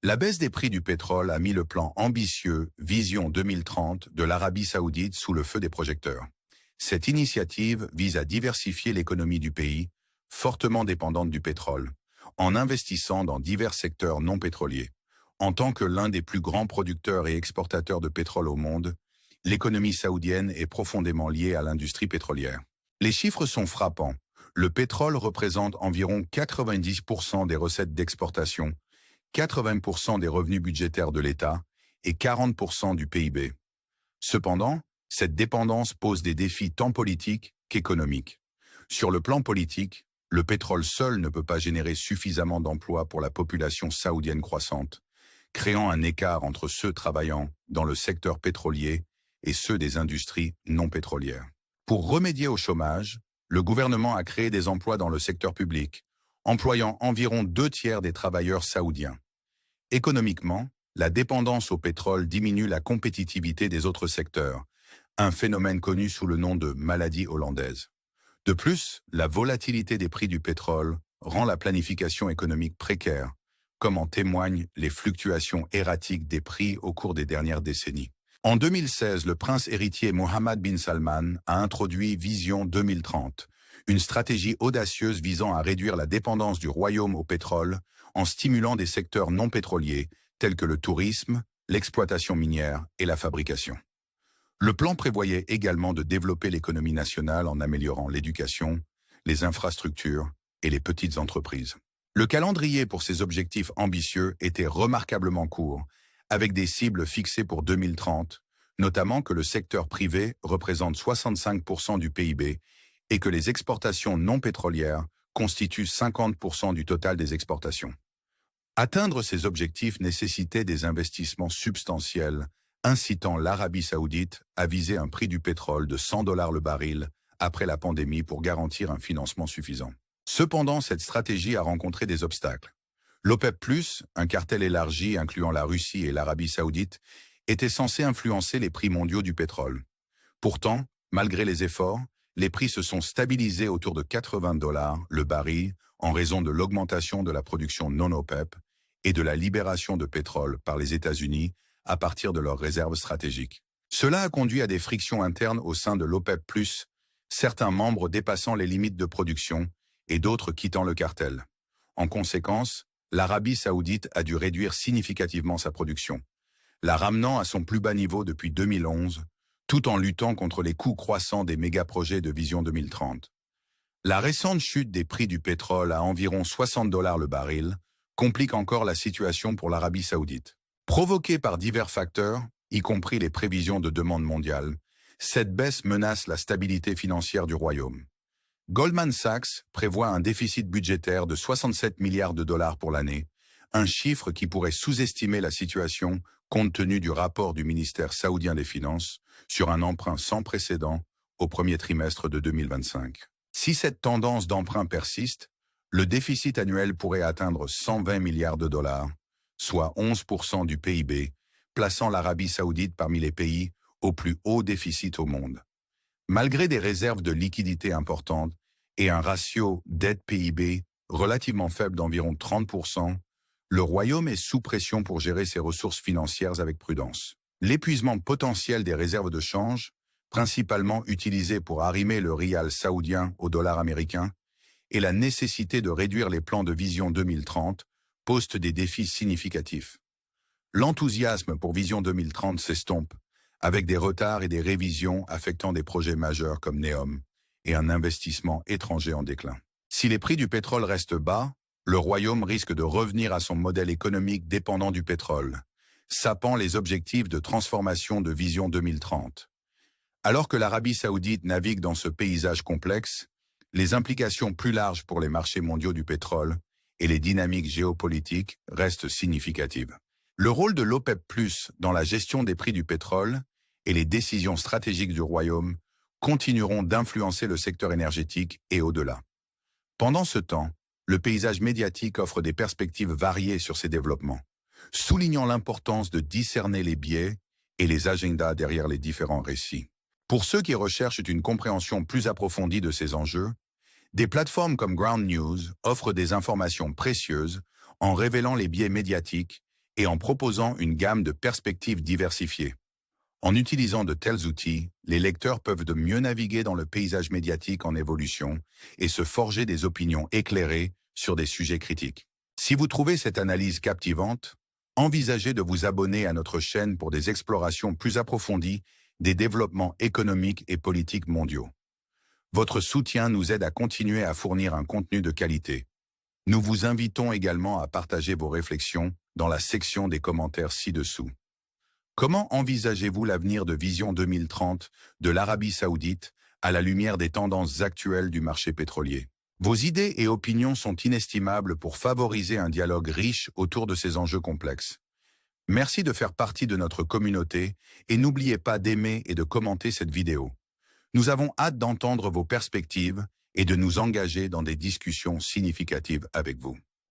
La baisse des prix du pétrole a mis le plan ambitieux Vision 2030 de l'Arabie saoudite sous le feu des projecteurs. Cette initiative vise à diversifier l'économie du pays, fortement dépendante du pétrole, en investissant dans divers secteurs non pétroliers. En tant que l'un des plus grands producteurs et exportateurs de pétrole au monde, l'économie saoudienne est profondément liée à l'industrie pétrolière. Les chiffres sont frappants. Le pétrole représente environ 90% des recettes d'exportation, 80% des revenus budgétaires de l'État et 40% du PIB. Cependant, cette dépendance pose des défis tant politiques qu'économiques. Sur le plan politique, le pétrole seul ne peut pas générer suffisamment d'emplois pour la population saoudienne croissante, créant un écart entre ceux travaillant dans le secteur pétrolier et ceux des industries non pétrolières. Pour remédier au chômage, le gouvernement a créé des emplois dans le secteur public, employant environ 2/3 des travailleurs saoudiens. Économiquement, la dépendance au pétrole diminue la compétitivité des autres secteurs, un phénomène connu sous le nom de maladie hollandaise. De plus, la volatilité des prix du pétrole rend la planification économique précaire, comme en témoignent les fluctuations erratiques des prix au cours des dernières décennies. En 2016, le prince héritier Mohammed bin Salman a introduit Vision 2030, une stratégie audacieuse visant à réduire la dépendance du royaume au pétrole en stimulant des secteurs non pétroliers tels que le tourisme, l'exploitation minière et la fabrication. Le plan prévoyait également de développer l'économie nationale en améliorant l'éducation, les infrastructures et les petites entreprises. Le calendrier pour ces objectifs ambitieux était remarquablement court, avec des cibles fixées pour 2030, notamment que le secteur privé représente 65% du PIB et que les exportations non pétrolières constituent 50% du total des exportations. Atteindre ces objectifs nécessitait des investissements substantiels, incitant l'Arabie saoudite à viser un prix du pétrole de $100 le baril après la pandémie pour garantir un financement suffisant. Cependant, cette stratégie a rencontré des obstacles. L'OPEP+, un cartel élargi incluant la Russie et l'Arabie saoudite, était censé influencer les prix mondiaux du pétrole. Pourtant, malgré les efforts, les prix se sont stabilisés autour de $80 le baril en raison de l'augmentation de la production non-OPEP et de la libération de pétrole par les États-Unis à partir de leurs réserves stratégiques. Cela a conduit à des frictions internes au sein de l'OPEP+, certains membres dépassant les limites de production et d'autres quittant le cartel. En conséquence, l'Arabie saoudite a dû réduire significativement sa production, la ramenant à son plus bas niveau depuis 2011, tout en luttant contre les coûts croissants des méga-projets de Vision 2030. La récente chute des prix du pétrole à environ $60 le baril complique encore la situation pour l'Arabie saoudite. Provoquée par divers facteurs, y compris les prévisions de demande mondiale, cette baisse menace la stabilité financière du royaume. Goldman Sachs prévoit un déficit budgétaire de $67 milliards pour l'année, un chiffre qui pourrait sous-estimer la situation compte tenu du rapport du ministère saoudien des Finances sur un emprunt sans précédent au premier trimestre de 2025. Si cette tendance d'emprunt persiste, le déficit annuel pourrait atteindre $120 milliards, soit 11% du PIB, plaçant l'Arabie saoudite parmi les pays au plus haut déficit au monde. Malgré des réserves de liquidités importantes et un ratio dette-PIB relativement faible d'environ 30%, le Royaume est sous pression pour gérer ses ressources financières avec prudence. L'épuisement potentiel des réserves de change, principalement utilisées pour arrimer le rial saoudien au dollar américain, et la nécessité de réduire les plans de Vision 2030 posent des défis significatifs. L'enthousiasme pour Vision 2030 s'estompe, avec des retards et des révisions affectant des projets majeurs comme NEOM et un investissement étranger en déclin. Si les prix du pétrole restent bas, le Royaume risque de revenir à son modèle économique dépendant du pétrole, sapant les objectifs de transformation de Vision 2030. Alors que l'Arabie saoudite navigue dans ce paysage complexe, les implications plus larges pour les marchés mondiaux du pétrole et les dynamiques géopolitiques restent significatives. Le rôle de l'OPEP+, dans la gestion des prix du pétrole et les décisions stratégiques du Royaume continueront d'influencer le secteur énergétique et au-delà. Pendant ce temps, le paysage médiatique offre des perspectives variées sur ces développements, soulignant l'importance de discerner les biais et les agendas derrière les différents récits. Pour ceux qui recherchent une compréhension plus approfondie de ces enjeux, des plateformes comme Ground News offrent des informations précieuses en révélant les biais médiatiques et en proposant une gamme de perspectives diversifiées. En utilisant de tels outils, les lecteurs peuvent de mieux naviguer dans le paysage médiatique en évolution et se forger des opinions éclairées sur des sujets critiques. Si vous trouvez cette analyse captivante, envisagez de vous abonner à notre chaîne pour des explorations plus approfondies des développements économiques et politiques mondiaux. Votre soutien nous aide à continuer à fournir un contenu de qualité. Nous vous invitons également à partager vos réflexions dans la section des commentaires ci-dessous. Comment envisagez-vous l'avenir de Vision 2030 de l'Arabie Saoudite à la lumière des tendances actuelles du marché pétrolier? Vos idées et opinions sont inestimables pour favoriser un dialogue riche autour de ces enjeux complexes. Merci de faire partie de notre communauté et n'oubliez pas d'aimer et de commenter cette vidéo. Nous avons hâte d'entendre vos perspectives et de nous engager dans des discussions significatives avec vous.